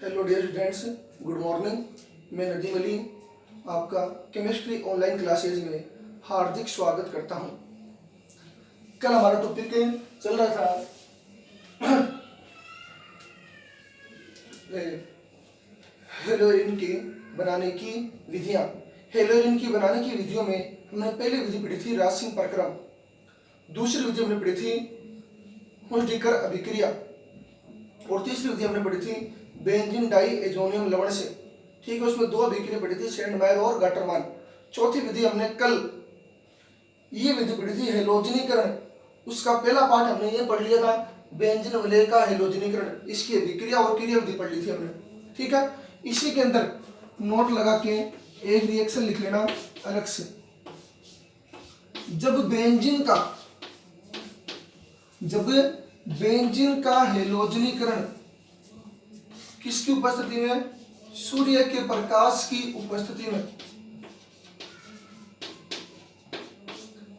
Hello dear students, good morning. मैं नदीम अली आपका chemistry online classes में हार्दिक स्वागत करता हूं। कल हमारा टॉपिक चल रहा था हेलोजन के बनाने की विधियां। हेलोजन की बनाने की विधियों में हमने पहली विधि पढ़ी थी राशिंग प्रक्रम, दूसरी विधि हमने पढ़ी थी हुल्डीकर अभिक्रिया और तीसरी विधि हमने पढ़ी थी बेंजीन डाई एजोनियम लवण से। ठीक है, उसमें दो अभिक्रिया पढ़ी थी सेंडमायर और गाटरमान। चौथी विधि हमने कल ये विधि पढ़ी थी हेलोजनीकरण। उसका पहला पार्ट हमने ये पढ़ लिया था बेंजीन वलय का हेलोजनीकरण, इसकी अभिक्रिया और क्रिया विधि पढ़ ली थी हमने। ठीक है, इसी के अंदर नोट लगा के एक रिएक्शन लिख लेना अलग से। जब बेंजीन का हेलोजनीकरण किसकी उपस्थिति में? सूर्य के प्रकाश की उपस्थिति में।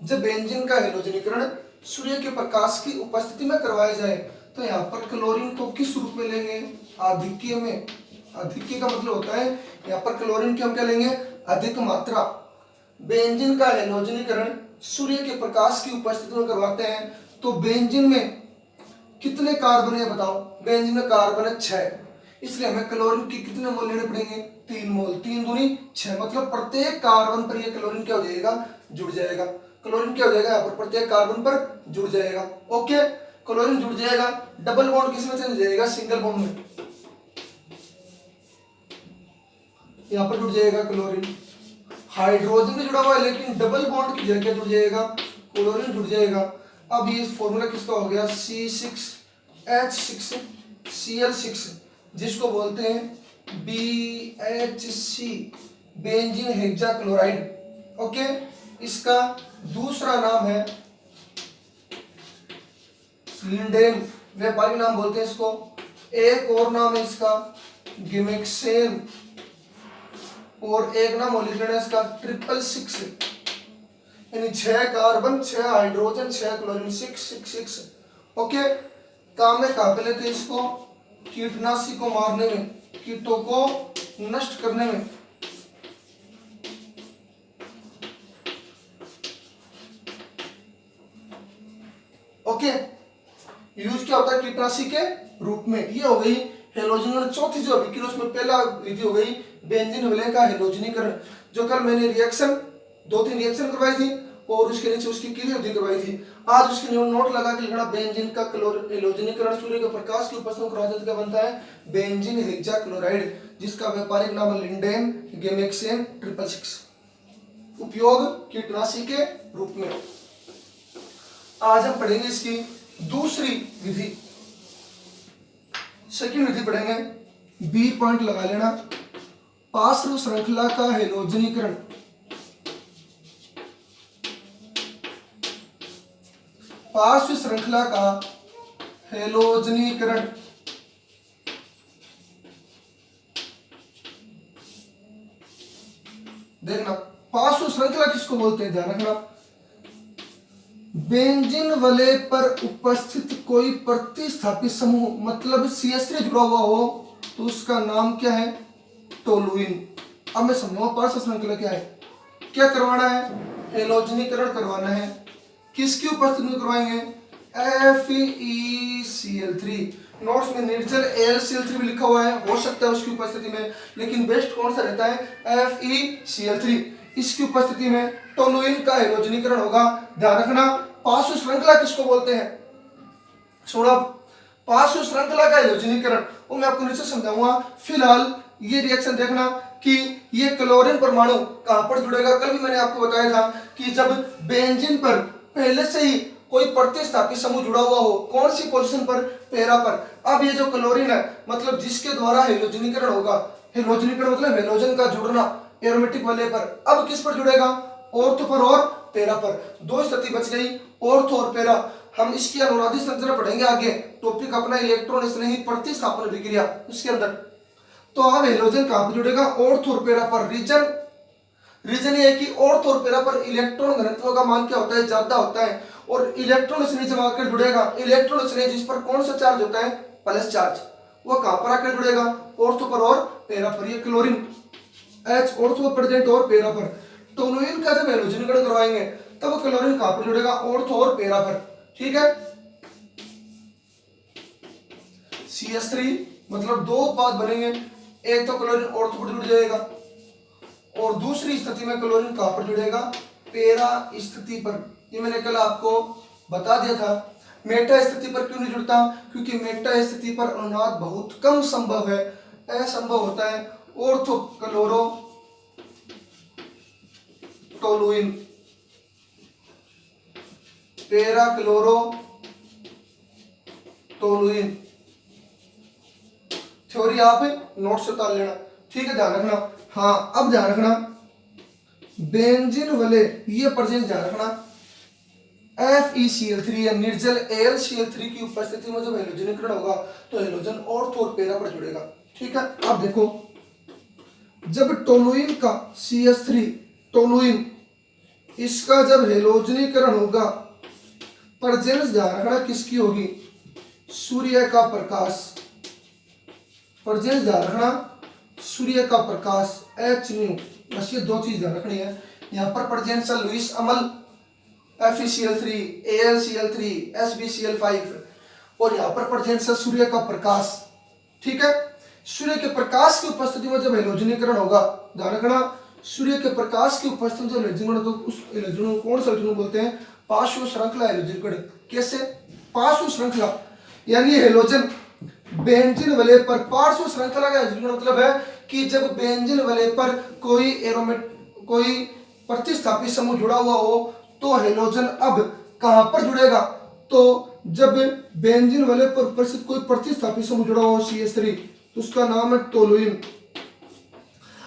जब बेंजीन का हेलोजनीकरण सूर्य के प्रकाश की उपस्थिति में करवाया जाए तो यहाँ पर क्लोरीन को किस रूप में लेंगे? आधिक्य में। आधिक्य का मतलब होता है यहाँ पर क्लोरीन की हम क्या लेंगे? अधिक मात्रा। बेंजीन का हेलोजनीकरण सूर्य के प्रकाश की उपस्थिति में करवाते हैं तो बेंजीन में कितने कार्बन है बताओ? बेंजीन में कार्बन है 6, इसलिए हमें क्लोरीन की कितने मोल लेने पड़ेंगे? 3 मोल। 3 दूनी 6, मतलब प्रत्येक कार्बन पर ये क्लोरीन क्या हो जाएगा? जुड़ जाएगा। क्लोरीन क्या हो जाएगा? यहाँ पर प्रत्येक कार्बन पर जुड़ जाएगा। ओके, क्लोरीन जुड़ जाएगा। डबल बॉन्ड किस में चेंज हो जाएगा? सिंगल बॉन्ड में। यहाँ पर जुड़ जाएगा क्लोरीन। हाइड्रोजन भी जुड़ा हुआ है लेकिन डबल बॉन्ड की जगह जुड़ जाएगा क्लोरीन जुड़ जाएगा। अब ये फॉर्मूला किसका हो गया? C6H6Cl6, जिसको बोलते हैं BHC, बेंजीन हेक्साक्लोराइड। ओके, इसका दूसरा नाम है लिंडेन, व्यापारिक नाम बोलते हैं इसको। एक और नाम है इसका गिमेक्सेन और एक नाम और लिख लेना इसका 666, यानी 6 कार्बन 6 हाइड्रोजन 6 क्लोरीन 666। ओके, काम में कहाँ पे लेते हैं इसको? कीटनाशी को मारने में, कीटों को नष्ट करने में। ओके, यूज क्या होता है? कीटनाशी के रूप में। ये हो गई हेलोजन। चौथी जो अभिक्रिया उसमें पहला विधि हो गई बेंजीन वलय का हेलोजनीकरण, जो कल मैंने रिएक्शन 2-3 रिएक्शन करवाई थी और उसके नीचे उसकी क्रिया विधि करवाई थी। आज उसके नोट लगा के लिखना बेंजीन का हेलोजनीकरण सूर्य के प्रकाश की उपस्थिति में करवाया जाता है, बनता है बेंजीन हेक्साक्लोराइड, जिसका व्यापारिक नाम है लिंडेन गिमेक्सेन 666। उपयोग कीटनाशी के रूप में। आज हम पढ़ेंगे इसकी दूसरी विधि, सेकंड विधि पढ़ेंगे। बी पॉइंट लगा लेना, पार्श्व श्रृंखला का हेलोजनीकरण। पार्श्व श्रृंखला का हेलोजनीकरण देखना। पार्श्व श्रृंखला किसको बोलते हैं? ध्यान रखना। बेंजीन वलय पर उपस्थित कोई प्रतिस्थापित समूह, मतलब CH3 जुड़ा हुआ हो तो उसका नाम क्या है? टोलुइन। अब मैं समझाऊंगा पार्श्व श्रृंखला क्या है। क्या करवाना है? हेलोजनीकरण करवाना है। किसकी उपस्थिति में करवाएंगे? FeCl3। नोट्स में निर्जल AlCl3 भी लिखा हुआ है, हो सकता है उसकी उपस्थिति में, लेकिन बेस्ट कौन सा रहता है? FeCl3। इसकी उपस्थिति में टोलुइन का हेलोजनीकरण होगा। ध्यान रखना, पार्श्व श्रृंखला किसको बोलते हैं? सुनो, पार्श्व श्रृंखला का हेलोजनीकरण वो मैं आपको नीचे समझाऊंगा। फिलहाल ये रिएक्शन देखना कि ये क्लोरीन परमाणु कहां पर जुड़ेगा। कल भी मैंने आपको बताया था कि जब बेंजीन पर पहले से ही कोई प्रतिस्थापित समूह जुड़ा हुआ हो, कौन सी पोजीशन पर? पैरा पर। अब ये जो क्लोरीन है, मतलब जिसके द्वारा हेलोजनीकरण होगा, हेलोजनीकरण मतलब हेलोजन का जुड़ना एरोमेटिक वलय पर, अब किस पर जुड़ेगा? ऑर्थो पर और पैरा पर। दो स्थिति बच गई, ऑर्थो और पैरा। हम इसकी अनुनादी संरचना पढ़ेंगे आगे, टॉपिक अपना इलेक्ट्रॉन स्नेही प्रतिस्थापन अभिक्रिया उसके अंदर। तो अब हेलोजन कहां पर जुड़ेगा? ऑर्थो और पैरा पर। रीजन ये है कि ऑर्थो और पैरा पर इलेक्ट्रॉन घनत्व का मान क्या होता है? ज्यादा होता है। और इलेक्ट्रॉन स्नेह जब आकर जुड़ेगा, इलेक्ट्रॉन स्नेह जिस पर कौन सा चार्ज होता है? प्लस चार्ज, वो कहां पर आकर जुड़ेगा, ऑर्थो पर और पैरा पर। ये क्लोरीन H ऑर्थो प्रेजेंट और पैरा पर। टोलुइन का जब हैलोजनीकरण करवाएंगे तब क्लोरीन कहां पर जुड़ेगा, ऑर्थो और पैरा पर। ठीक है, CH3 मतलब दो उत्पाद बनेंगे, एक तो क्लोरीन ऑर्थो पर जुड़ जाएगा और दूसरी स्थिति में क्लोरीन कहां पर जुड़ेगा, पैरा स्थिति पर। ये मैंने कल आपको बता दिया था। मेटा स्थिति पर क्यों नहीं जुड़ता, क्योंकि मेटा स्थिति पर अनुनाद बहुत कम संभव है, असंभव होता है। Ortho chloro toluene, para chloro toluene. Theory आप नोट से उतार लेना। ठीक है, ध्यान रखना। हाँ, अब ध्यान रखना बेंजीन वाले ये पर्जेंट ध्यान रखना, FeCl3 या निर्जल AlCl3 की उपस्थिति में जब हैलोजनीकरण होगा तो हैलोजन ऑर्थो और पैरा पर जुड़ेगा। ठीक है, अब देखो जब टोलुइन का CH3 टोलुइन इसका जब हैलोजनीकरण होगा, पर्जेंस ध्यान रखना किसकी होगी, सूर्य का प्रकाश। पर्जेंस ध्यान रखना सूर्य का प्रकाश H न्यू, बस ये दो चीज ध्यान रखनी है। यहाँ पर पर्जेंस लुईस अमल FeCl3 AlCl3 SbCl5 और यहाँ पर पर्जेंस सूर्य का प्रकाश। ठीक है, सूर्य के प्रकाश की उपस्थिति में जब हैलोजनीकरण होगा, ध्यान रखना सूर्य के प्रकाश की उपस्थिति में जब हैलोजनीकरण तो उस हैलोजन को कौन सा हैलोजन बोलते हैं, पार्श्व श्रृंखला हैलोजनीकरण। कैसे, पार्श्व श्रृंखला यानी हैलोजन बेंजीन वलय पर पार्श्व श्रृंखला का मतलब है कि जब बेंजीन वलय पर कोई प्रतिस्थापी समूह जुड़ा हुआ हो तो हैलोजन अब कहां पर जुड़ेगा, तो जब बेंजीन वलय पर उपस्थित कोई प्रतिस्थापी समूह जुड़ा हुआ हो CH3 तो उसका नाम है टोलुइन।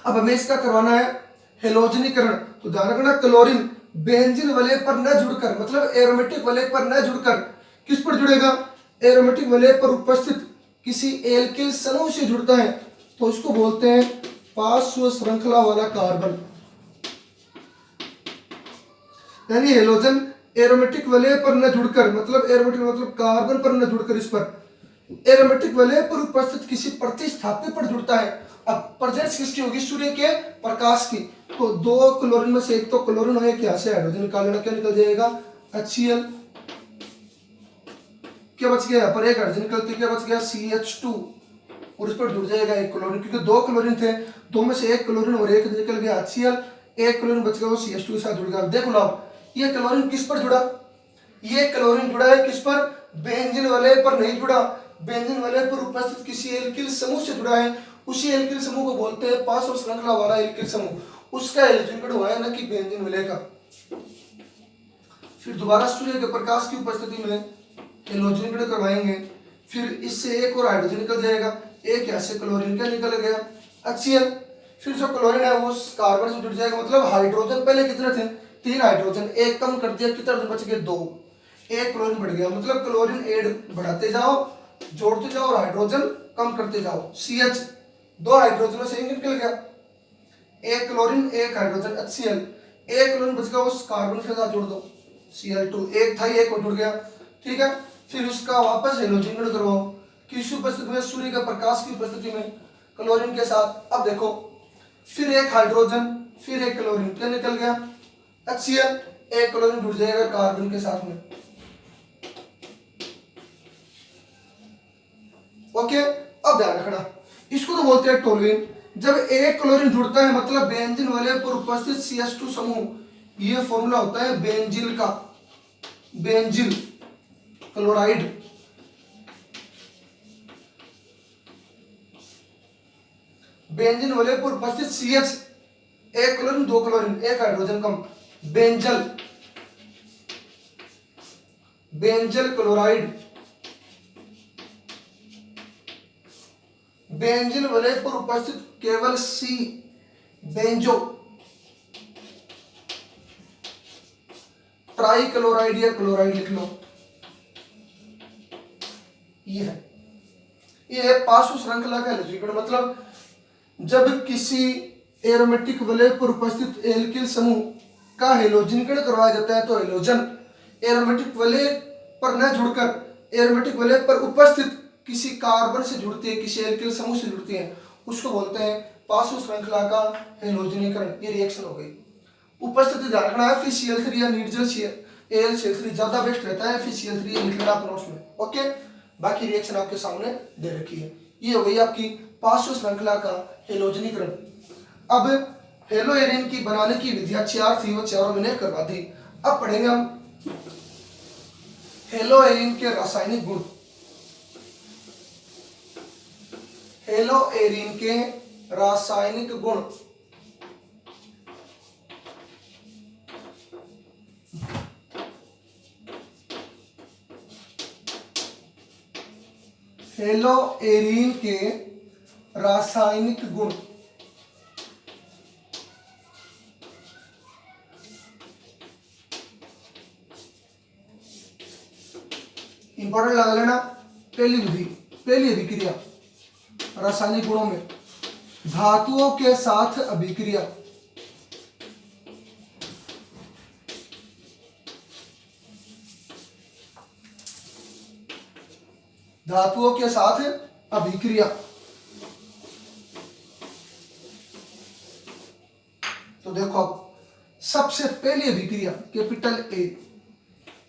अब हमें इसका करवाना है हैलोजनीकरण, तो ध्यान रखना क्लोरीन बेंजीन वलय पर न जुड़कर मतलब एरोमेटिक वलय पर न जुड़कर किस पर जुड़ेगा, एरोमेटिक वलय पर उपस्थित किसी एल्किल समूह से जुड़ता है तो इसको बोलते हैं पार्श्व श्रृंखला वाला कार्बन। यानी हैलोजन एरोमेटिक वलय पर न जुड़कर मतलब एरोमेटिक मतलब कार्बन पर न जुड़कर इस पर एरोमेटिक वलय पर उपस्थित किसी प्रतिस्थापी पर जुड़ता है। अब प्रेजेंस किसकी होगी, सूर्य के प्रकाश की। तो दो क्लोरीन में से एक तो क्लोरीन हो, एक यहां से हाइड्रोजन निकाल लेना, क्या निकल जाएगा HCl। क्या बच गया, यहाँ पर एक हाइड्रोजन निकलती, क्या बच गया CH2 और इस पर जुड़ जाएगा एक क्लोरीन, क्योंकि दो क्लोरीन थे, दो में से एक क्लोरीन और एक निकल गया HCl, एक क्लोरीन बच गया वो CH2 के साथ जुड़ गया। देखो ना ये क्लोरीन किस पर जुड़ा, ये क्लोरीन जुड़ा है किस पर, बेंजीन वलय पर नहीं जुड़ा, बेंजीन वलय पर उपस्थित किसी एल्किल समूह से जुड़ा है। उसी एल्किल समूह को बोलते हैं पार्श्व श्रृंखला वाला एल्किल समूह, उसका हैलोजनीकरण हुआ है ना कि बेंजीन वलय का। फिर दोबारा सूर्य के प्रकाश की उपस्थिति में हैलोजनीकरण करवाएंगे, फिर इससे एक और हाइड्रोजन निकल जाएगा, एक यहाँ से क्लोरीन का निकल गया HCl। फिर जो क्लोरीन है वो कार्बन से जुड़ जाएगा, मतलब हाइड्रोजन पहले कितने थे, 3 हाइड्रोजन, एक कम कर दिया, कितना बच गए 2, एक क्लोरीन बढ़ गया, मतलब क्लोरीन ऐड बढ़ाते जाओ, जोड़ते जाओ और हाइड्रोजन कम करते जाओ। CH 2 हाइड्रोजनों से एक निकल गया, एक क्लोरीन एक हाइड्रोजन HCl, एक क्लोरीन बच गया उस कार्बन के साथ जोड़ दो Cl2, एक था एक और जुड़ गया। ठीक है, फिर उसका वापस हैलोजनीकरण करवाओ किसी उपस्थिति में, सूर्य के प्रकाश की उपस्थिति में क्लोरीन के साथ। अब देखो फिर एक हाइड्रोजन फिर एक क्लोरीन, क्या निकल गया HCl, एक क्लोरीन जुड़ जाएगा कार्बन के साथ में। ओके, अब ध्यान रखना इसको तो बोलते हैं टोलुइन। जब एक क्लोरीन जुड़ता है मतलब बेंजीन वलय पर उपस्थित CH2 समूह, ये फॉर्मूला होता है बेंजील का, बेंजील क्लोराइड। बेंजीन वलय पर उपस्थित CH, एक क्लोरीन 2 क्लोरीन एक हाइड्रोजन कम, बेंजल, बेंजल क्लोराइड। बेंजीन वलय पर उपस्थित केवल C, बेंजो, ट्राई क्लोराइड या क्लोराइड लिख लो, ये है पार्श्व श्रृंखला का हैलोजनीकरण। मतलब जब किसी एरोमेटिक वलय पर उपस्थित एल्किल समूह का हैलोजनीकरण करवाया जाता है तो हैलोजन एरोमेटिक वलय पर न जुड़कर एरोमेटिक वलय पर उपस्थित किसी कार्बन से जुड़ती है, किसी एल्किल समूह से जुड़ती है, उसको बोलते हैं पार्श्व श्रृंखला का हेलोजनीकरण। ये रिएक्शन हो गई। उपस्थिति ध्यान रखना है, FeCl3 या निर्जल AlCl3 ज्यादा बेस्ट रहता है, FeCl3 ये लिख लेना आप नोट्स में। ओके, बाकी रिएक्शन आपके सामने दे रखी है। ये हो गई आपकी पार्श्व श्रृंखला का हेलोजनीकरण। अब हेलो एरिन की बनाने की विधियां 4 थी, वो चारों मैंने करवा दी। अब पढ़ेंगे हम हेलो एरिन के रासायनिक गुण। हेलो एरिन के रासायनिक गुण। हेलो एरिन के रासायनिक गुण। इंपॉर्टेंट लगा लेना। पहली विधि, पहली अभिक्रिया रासायनिक गुणों में धातुओं के साथ अभिक्रिया। धातुओं के साथ अभिक्रिया। तो देखो अब सबसे पहली अभिक्रिया कैपिटल ए,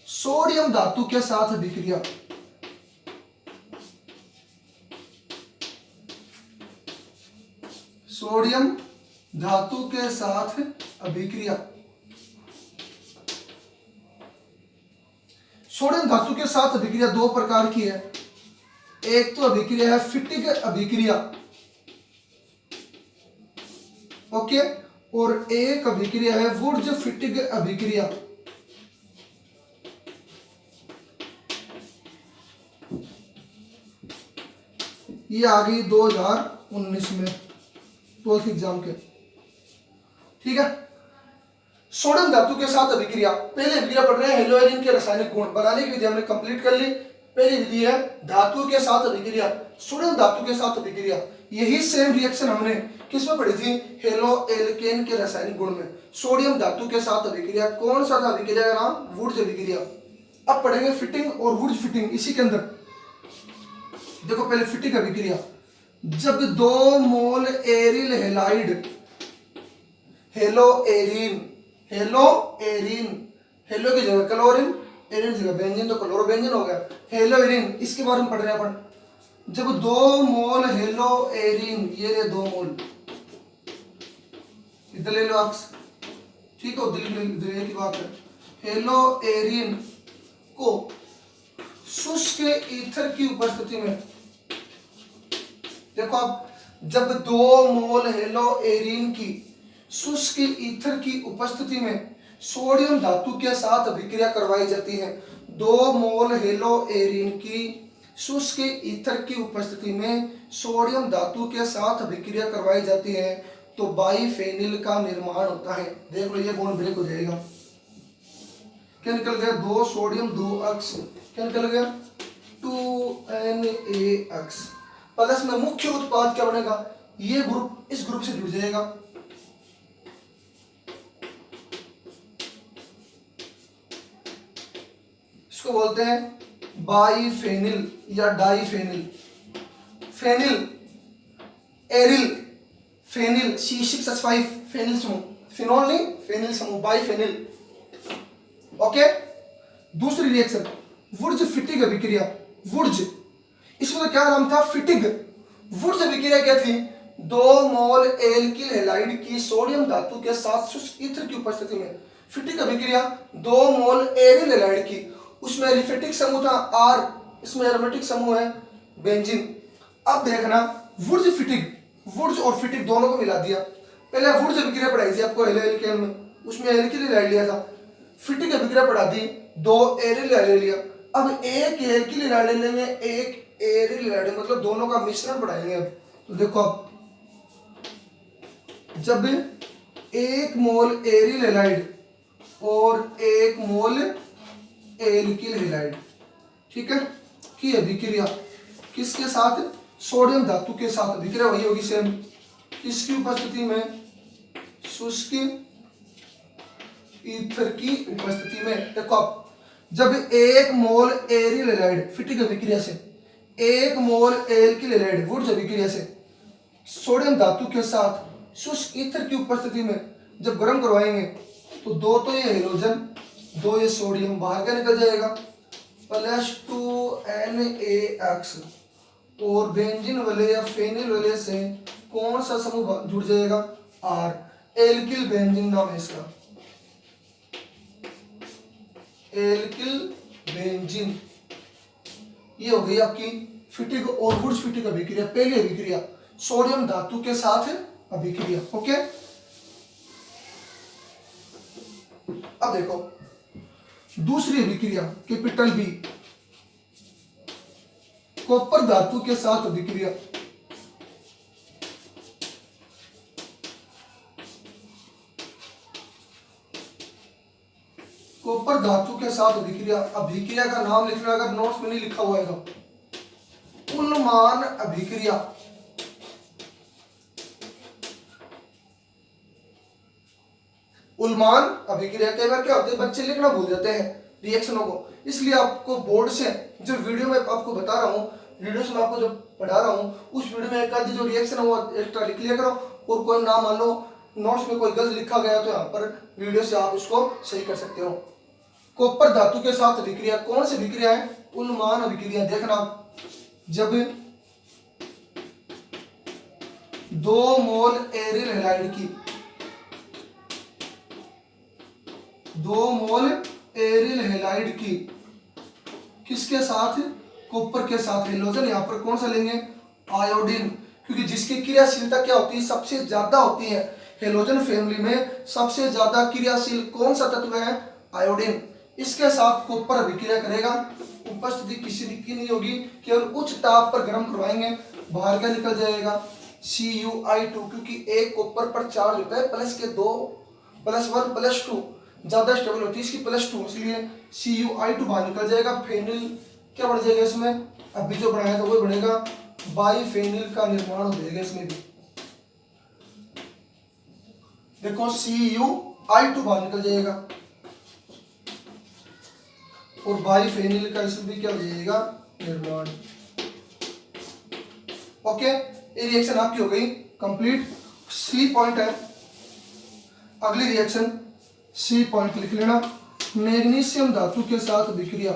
सोडियम धातु के साथ अभिक्रिया। सोडियम धातु के साथ अभिक्रिया। सोडियम धातु के साथ अभिक्रिया दो प्रकार की है। एक तो अभिक्रिया है फिटिक अभिक्रिया, ओके, और एक अभिक्रिया है वुर्ज फिटिक अभिक्रिया। ये आ गई 2019 में 12th एग्जाम के, ठीक है। सोडियम धातु के साथ अभिक्रिया, पहले अभिक्रिया पढ़ रहे हैं हेलो एरिन के रासायनिक गुण। बनाने की विधि हमने कंप्लीट कर ली। पहली विधि है धातु के साथ अभिक्रिया, सोडियम धातु के साथ अभिक्रिया। यही सेम रिएक्शन हमने किसमें पढ़ी थी, हेलो एल्केन के रासायनिक गुण में। सोडियम धातु के साथ अभिक्रिया, कौन सा था अभिक्रिया का नाम, वुर्ज अभिक्रिया। अब पढ़ेंगे फिटिंग और वुर्ज फिटिंग इसी के अंदर। देखो पहले फिटिंग अभिक्रिया, जब 2 mole aryl halide, halo arene, halo arene, halo की जगह क्लोरीन, एरिन जगह बेंजीन, तो क्लोरो बेंजीन हो गया। हेलो एरिन, इसके बारे में पढ़ रहे हैं अपन। जब 2 मोल हेलो एरिन, ये रे 2 मोल, इधर ले लो अक्स, ठीक है, दिल की बात है। हेलो एरिन को शुष्क ईथर की उपस्थिति में, देखो अब जब 2 मोल हेलो एरिन की शुष्क ईथर की उपस्थिति में सोडियम धातु के साथ अभिक्रिया करवाई जाती है। 2 मोल हेलो एरिन की शुष्क ईथर की उपस्थिति में सोडियम धातु के साथ अभिक्रिया करवाई जाती है तो बाइफेनिल का निर्माण होता है। देख लो ये बॉन्ड ब्रेक हो जाएगा। क्या निकल गया, 2 सोडियम 2 अक्स, क्या निकल गया 2Na प्लस में मुख्य उत्पाद क्या बनेगा, ये ग्रुप इस ग्रुप से जुड़ जाएगा। इसको बोलते हैं बाइफेनिल या diphenyl. Phenyl, aryl, phenyl C6H5 phenyl समूह, फिनोल नहीं फेनिल समूह, बाइफेनिल। ओके, दूसरी रिएक्शन वुर्ज फिटिग अभिक्रिया। वुर्ज, इसमें तो क्या नाम था, फिटिग। वुर्ज अभिक्रिया क्या थी, 2 मोल एल्किल हैलाइड की सोडियम धातु के साथ शुष्क ईथर की उपस्थिति में। फिटिग अभिक्रिया 2 मोल एरिल हैलाइड की, उसमें एलिफेटिक समूह था R, इसमें एरोमेटिक समूह है बेंजीन। अब देखना वुर्ज फिटिग, वुर्ज और फिटिग दोनों को मिला दिया। पहले वुर्ज अभिक्रिया पढ़ाई थी आपको हेलो एल्केन में, उसमें एल्किल हैलाइड लिया था। फिटिग अभिक्रिया पढ़ा दी, 2 एरिल हैलाइड लिया। अब एक एल्किल हैलाइड लेने में एक एरिल हैलाइड, मतलब दोनों का मिश्रण पढ़ाएंगे। अब तो देखो अब जब 1 मोल एरिल हैलाइड और 1 मोल एल्किल हैलाइड, ठीक है, की अभिक्रिया किसके साथ, सोडियम धातु के साथ अभिक्रिया वही होगी सेम, किसकी उपस्थिति में, शुष्क ईथर की उपस्थिति में। देखो अब जब 1 मोल एरिल हैलाइड फिटिग अभिक्रिया से 1 मोल एल्किल हैलाइड वुड्स अभिक्रिया से सोडियम धातु के साथ शुष्क ईथर की उपस्थिति में जब गर्म करवाएंगे तो दो तो ये हाइड्रोजन, दो ये सोडियम बाहर क्या निकल जाएगा, +2Na(X) और बेंजीन वाले या फेनिल वाले से कौन सा समूह जुड़ जाएगा, R, एल्किल बेंजीन नाम है इसका, एल्किल बेंजीन। ये हो गई आपकी फिटिक और वुड्स फिटिक अभिक्रिया, पहली अभिक्रिया सोडियम धातु के साथ अभिक्रिया। ओके, अब देखो दूसरी अभिक्रिया कैपिटल बी, कॉपर धातु के साथ अभिक्रिया। कॉपर धातु के साथ अभिक्रिया, अभिक्रिया का नाम लिखना अगर नोट्स में नहीं लिखा हुआ है तो उन्मान अभिक्रिया। उन्मान अभिक्रिया कई बार क्या होता है बच्चे लिखना भूल जाते हैं रिएक्शनों को, इसलिए आपको बोर्ड से जो वीडियो में आपको बता रहा हूँ, वीडियो से मैं आपको जो पढ़ा रहा हूँ उस वीडियो में एक आधी जो रिएक्शन है वो एक्स्ट्रा लिख लिया करो, और कोई नाम मान लो नोट्स में कोई गलत लिखा गया तो यहाँ पर वीडियो से आप इसको सही कर सकते हो। कॉपर धातु के साथ अभिक्रिया, कौन सी अभिक्रिया है, उन्मान अभिक्रिया। देखना जब 2 मोल एरिल हैलाइड की, 2 मोल एरिल हैलाइड की किसके साथ, कॉपर के साथ, हेलोजन यहाँ पर कौन सा लेंगे, आयोडीन, क्योंकि जिसकी क्रियाशीलता क्या होती है सबसे ज्यादा होती है, हेलोजन फैमिली में सबसे ज्यादा क्रियाशील कौन सा तत्व है, आयोडीन। इसके साथ कॉपर अभिक्रिया करेगा, उपस्थिति किसी की नहीं होगी, केवल उच्च ताप पर गर्म करवाएंगे, बाहर क्या निकल जाएगा, CuI2, क्योंकि एक कॉपर पर चार्ज होता है प्लस के 2 +1 +2 ज्यादा स्टेबल होती है इसकी +2, इसलिए CuI2 बाहर निकल जाएगा। फेनिल क्या बढ़ जाएगा इसमें, अभी जो बनाया था वो बढ़ेगा, बाईफेनिल का निर्माण हो जाएगा इसमें भी। देखो CuI2 बाहर निकल जाएगा और बाईफेनिल का इसमें भी क्या हो जाएगा, निर्माण। ओके, ये रिएक्शन आपकी हो गई कंप्लीट। सी पॉइंट है अगली रिएक्शन, सी पॉइंट लिख लेना, मैग्नीशियम धातु के साथ अभिक्रिया।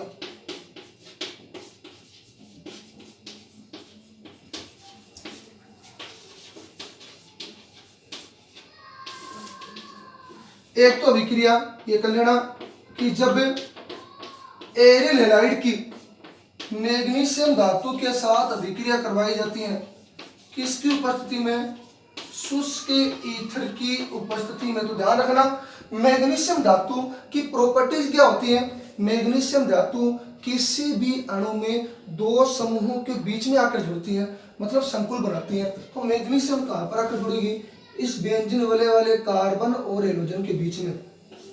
एक तो अभिक्रिया ये कर लेना कि जब एरिल हैलाइड की मैग्नीशियम धातु के साथ अभिक्रिया करवाई जाती है, किसकी उपस्थिति में, शुष्क ईथर की उपस्थिति में। तो ध्यान रखना मैग्नीशियम धातु की प्रॉपर्टीज क्या होती है, मैग्नीशियम धातु किसी भी अणु में 2 समूहों के बीच में आकर जुड़ती है, मतलब संकुल बनाती है। तो मैग्नीशियम कहाँ पर आकर जुड़ेगी, इस बेंजीन वाले कार्बन और हेलोजन के बीच में,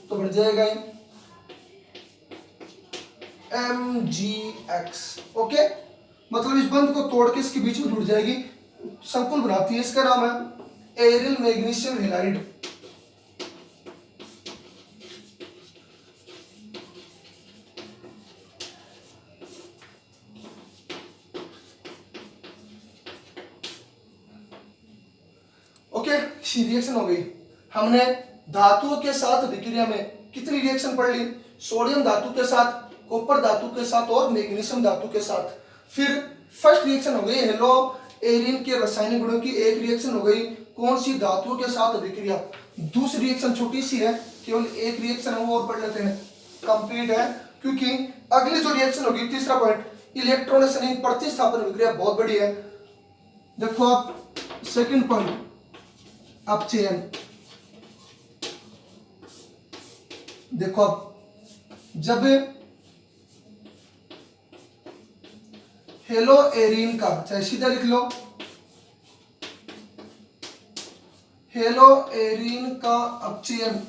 तो बढ़ जाएगा ये MgX। ओके, मतलब इस बंध को तोड़ के इसके बीच में जुड़ जाएगी, संकुल बनाती है, इसका नाम है aryl magnesium halide. Okay, reaction हो गई। हमने धातुओं के साथ अभिक्रिया में कितनी रिएक्शन पढ़ ली, सोडियम धातु के साथ, कॉपर धातु के साथ और मैग्नीशियम धातु के साथ। फिर फर्स्ट रिएक्शन हो गई हेलो एरिन के रासायनिक गुणों की, एक रिएक्शन हो गई कौन सी, धातुओं के साथ अभिक्रिया। दूसरी रिएक्शन छोटी सी है, केवल एक रिएक्शन है वो और पढ़ लेते हैं, कंप्लीट है, क्योंकि अगली जो रिएक्शन होगी तीसरा पॉइंट, इलेक्ट्रॉन प्रतिस्थापन अभिक्रिया बहुत बड़ी है। देखो आप सेकंड पॉइंट अपचयन, देखो अब जब हेलो एरिन का, चाहे सीधा लिख लो, हेलो एरिन का अपचयन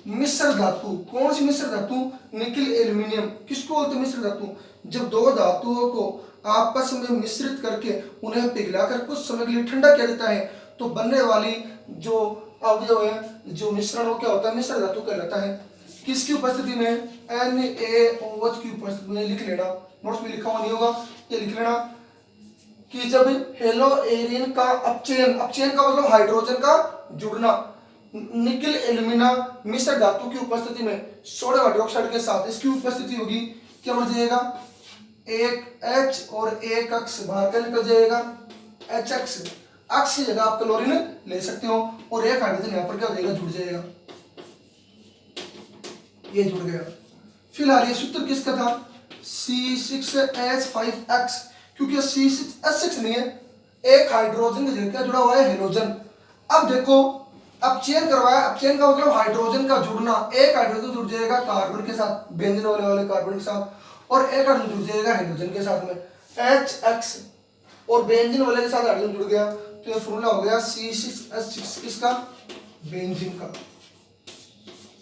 मिश्र धातु, कौन सी मिश्र धातु, निकिल एल्यूमिनियम, किसको बोलते हैं मिश्र धातु, जब दो धातुओं को आपस में मिश्रित करके उन्हें पिघलाकर कुछ समय के लिए ठंडा किया जाता है तो बनने वाली जो अवयव है, जो मिश्रण हो क्या होता है, मिश्र धातु कहलाता है। किसकी उपस्थिति में, NaOH की उपस्थिति में, लिख लेना नोट्स में लिखा हुआ नहीं होगा, ये लिख लेना कि जब हेलो एरिन का अपचयन, अपचयन का मतलब हाइड्रोजन का जुड़ना, निकिल एल्यूमिना मिश्र धातु की उपस्थिति में सोडियम हाइड्रोक्साइड के साथ इसकी उपस्थिति होगी, क्या बढ़ जाएगा, एक H और एक अक्ष बाहर का निकल जाएगा, H अक्ष, अक्ष की जगह आप क्लोरीन ले सकते हो, और एक हाइड्रोजन यहाँ पर क्या हो जाएगा, जुड़ जाएगा, ये जुड़ गया। फिलहाल ये सूत्र किसका था, C6H5X, क्योंकि C6H6 नहीं है, एक हाइड्रोजन की जगह क्या जुड़ा हुआ है, हेलोजन। अब देखो अपचयन करवाया, अपचयन का मतलब हाइड्रोजन का जुड़ना, एक हाइड्रोजन जुड़ जाएगा कार्बन के साथ, बेंजीन वाले कार्बन के साथ, और एक हाइड्रोजन जुड़ जाएगा हाइड्रोजन के साथ में, HX, और बेंजीन वाले के साथ हाइड्रोजन जुड़ गया, तो ये फॉर्मूला हो गया C6H6 किसका, बेंजीन का।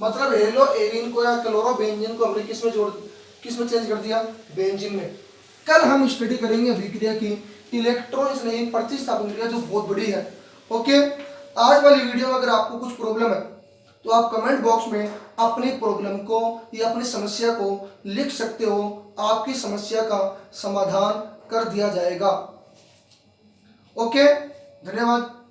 मतलब हेलो एरिन को या क्लोरो बेंजीन को हमने किसमें चेंज कर दिया, बेंजीन में। कल हम स्टडी करेंगे अभिक्रिया की इलेक्ट्रॉन स्नेही प्रतिस्थापन क्रिया, जो बहुत बड़ी है। ओके, आज वाली वीडियो में अगर आपको कुछ प्रॉब्लम है तो आप कमेंट बॉक्स में अपनी प्रॉब्लम को या अपनी समस्या को लिख सकते हो, आपकी समस्या का समाधान कर दिया जाएगा। ओके, धन्यवाद।